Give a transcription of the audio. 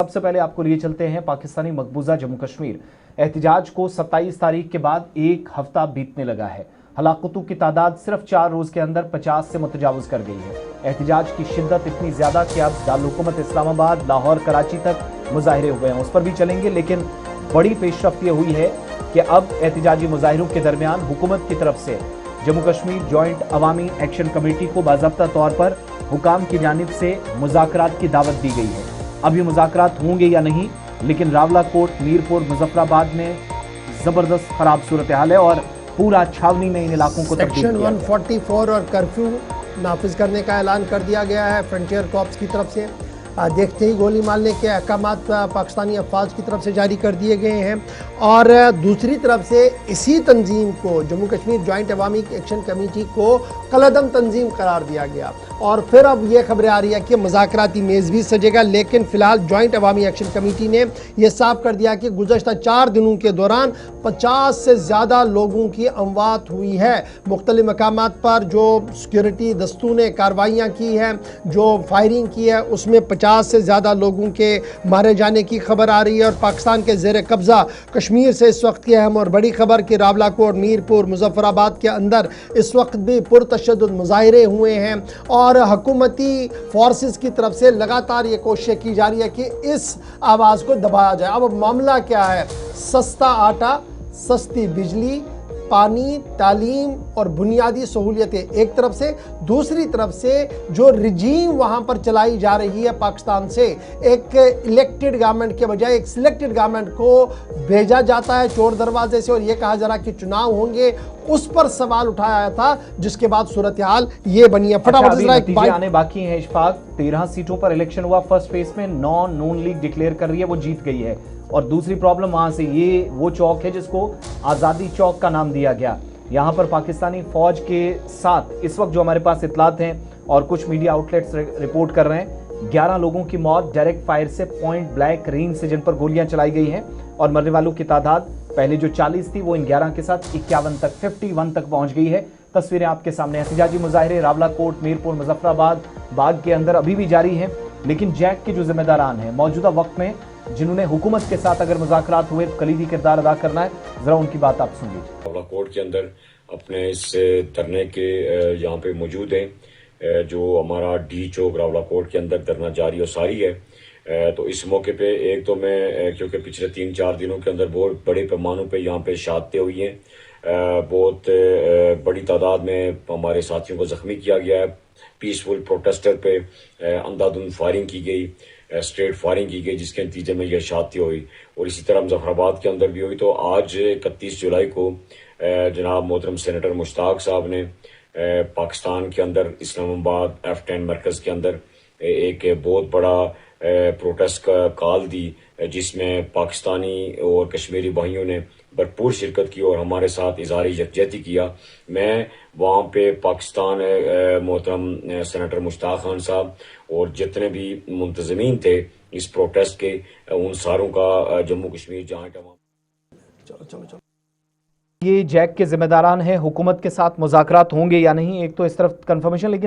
सबसे पहले आपको लिए चलते हैं पाकिस्तानी मकबूजा जम्मू कश्मीर। एहतिजाज को 27 तारीख के बाद एक हफ्ता बीतने लगा है। हलाकतों की तादाद सिर्फ 4 रोज के अंदर 50 से मुतजावज कर गई है। एहतिजाज की शिद्दत इतनी ज्यादा कि अब दारुल-हुकूमत इस्लामाबाद, लाहौर, कराची तक मुजाहिरे हुए हैं। उस पर भी चलेंगे, लेकिन बड़ी पेशरफ्त ये हुई है कि अब एहतिजाजी मुजाहिरों के दरमियान हुकूमत की तरफ से जम्मू कश्मीर जॉइंट अवामी एक्शन कमेटी को बाज़ाब्ता तौर पर हुकाम की जानिब से मुज़ाकरात की दावत दी गई है। अब ये मुज़ाकरात होंगे या नहीं, लेकिन रावलाकोट, मीरपुर, मुजफ्फराबाद में जबरदस्त खराब सूरत हाल है और पूरा छावनी में इन इलाकों को सेक्शन 144 और कर्फ्यू नाफिज करने का ऐलान कर दिया गया है फ्रंटियर कॉर्प्स की तरफ से। देखते ही गोली मारने के अहकामात पाकिस्तानी अफवाज की तरफ से जारी कर दिए गए हैं। और दूसरी तरफ से इसी तंजीम को, जम्मू कश्मीर जॉइंट अवामी एक्शन कमेटी को कलअदम तंजीम करार दिया गया। और फिर अब ये खबरें आ रही है कि मुज़ाकराती मेज़ भी सजेगा, लेकिन फ़िलहाल जॉइंट अवामी एक्शन कमेटी ने यह साफ कर दिया कि गुज़श्ता 4 दिनों के दौरान 50 से ज़्यादा लोगों की अमवात हुई है। मुख्तलिफ मकामात पर जो सिक्योरिटी दस्तों ने कार्रवाइयाँ की हैं, जो फायरिंग की है, उसमें 50 से ज़्यादा लोगों के मारे जाने की खबर आ रही है। और पाकिस्तान के ज़ेर कब्ज़ा कश्मीर से इस वक्त की अहम और बड़ी खबर कि रावलाकोट, मीरपुर, मुजफ्फराबाद के अंदर इस वक्त भी पुरतशद्दुद मुजाहिरे हुए हैं। और हुकूमती फोर्सेस की तरफ से लगातार ये कोशिश की जा रही है कि इस आवाज़ को दबाया जाए। अब मामला क्या है? सस्ता आटा, सस्ती बिजली, पानी, तालीम और बुनियादी सहूलियतें एक तरफ से, दूसरी तरफ से जो रिजीम वहाँ पर चलाई जा रही है पाकिस्तान से, एक इलेक्टेड गवर्नमेंट के बजाय एक सिलेक्टेड गवर्नमेंट को भेजा जाता है चोर दरवाजे से और ये कहा जा रहा कि चुनाव होंगे, उस पर सवाल उठाया था, जिसके बाद सूरत हाल ये बनी है। फटाफट आने बाकी है। इशफाक, 13 सीटों पर इलेक्शन हुआ। फर्स्ट फेज में नून लीग डिक्लेयर कर रही है, वो जीत गई है। और दूसरी प्रॉब्लम वहां से, ये वो चौक है जिसको आज़ादी चौक का नाम दिया गया। यहाँ पर पाकिस्तानी फौज के साथ इस वक्त जो हमारे पास इतलात हैं और कुछ मीडिया आउटलेट्स रिपोर्ट कर रहे हैं, 11 लोगों की मौत डायरेक्ट फायर से, पॉइंट ब्लैंक रेंज से, जिन पर गोलियां चलाई गई हैं। और मरने वालों की तादाद पहले जो 40 थी वो इन 11 के साथ 51 तक पहुंच गई है। तस्वीरें आपके सामने। एहतिजाजी मुजाहिरे रावलाकोट, मीरपुर, मुजफ्फराबाद, बाग के अंदर अभी भी जारी हैं। लेकिन जैक के जो जिम्मेदारान हैं मौजूदा वक्त में, जिन्होंने हुकूमत के साथ अगर मुज़ाकरात हुए कलीदी किरदार अदा करना है, जरा उनकी बात आप सुन लीजिए। रावलाकोट के अंदर अपने इस धरने के यहाँ पे मौजूद हैं, जो हमारा डी चौक रावलाकोट के अंदर धरना जारी और सारी है। तो इस मौके पे एक तो मैं, क्योंकि पिछले 3-4 दिनों के अंदर बहुत बड़े पैमानों पे यहाँ पे शहादतें हुई हैं, बहुत बड़ी तादाद में हमारे साथियों को जख्मी किया गया है। पीसफुल प्रोटेस्टर पे अंधाधुंध फायरिंग की गई, स्ट्रेट फायरिंग की गई, जिसके नतीजे में यह शहादतें हुई। और इसी तरह मुजफ्फराबाद के अंदर भी हुई। तो आज 31 जुलाई को जनाब मोहतरम सेनेटर मुश्ताक साहब ने पाकिस्तान के अंदर इस्लामाबाद F10 मरकज़ के अंदर एक बहुत बड़ा प्रोटेस्ट का कॉल दी, जिसमें पाकिस्तानी और कश्मीरी भाइयों ने भरपूर शिरकत की और हमारे साथ इज़हार यकजहती किया। मैं वहाँ पे पाकिस्तान मोहतरम सेनेटर मुश्ताक खान साहब और जितने भी मुंतज़मीन थे इस प्रोटेस्ट के, उन सारों का जम्मू कश्मीर जॉइंट चलो ये जैक के जिम्मेदारान हैं, हुकूमत के साथ मुज़ाकरात होंगे या नहीं, एक तो इस तरफ कंफर्मेशन। लेकिन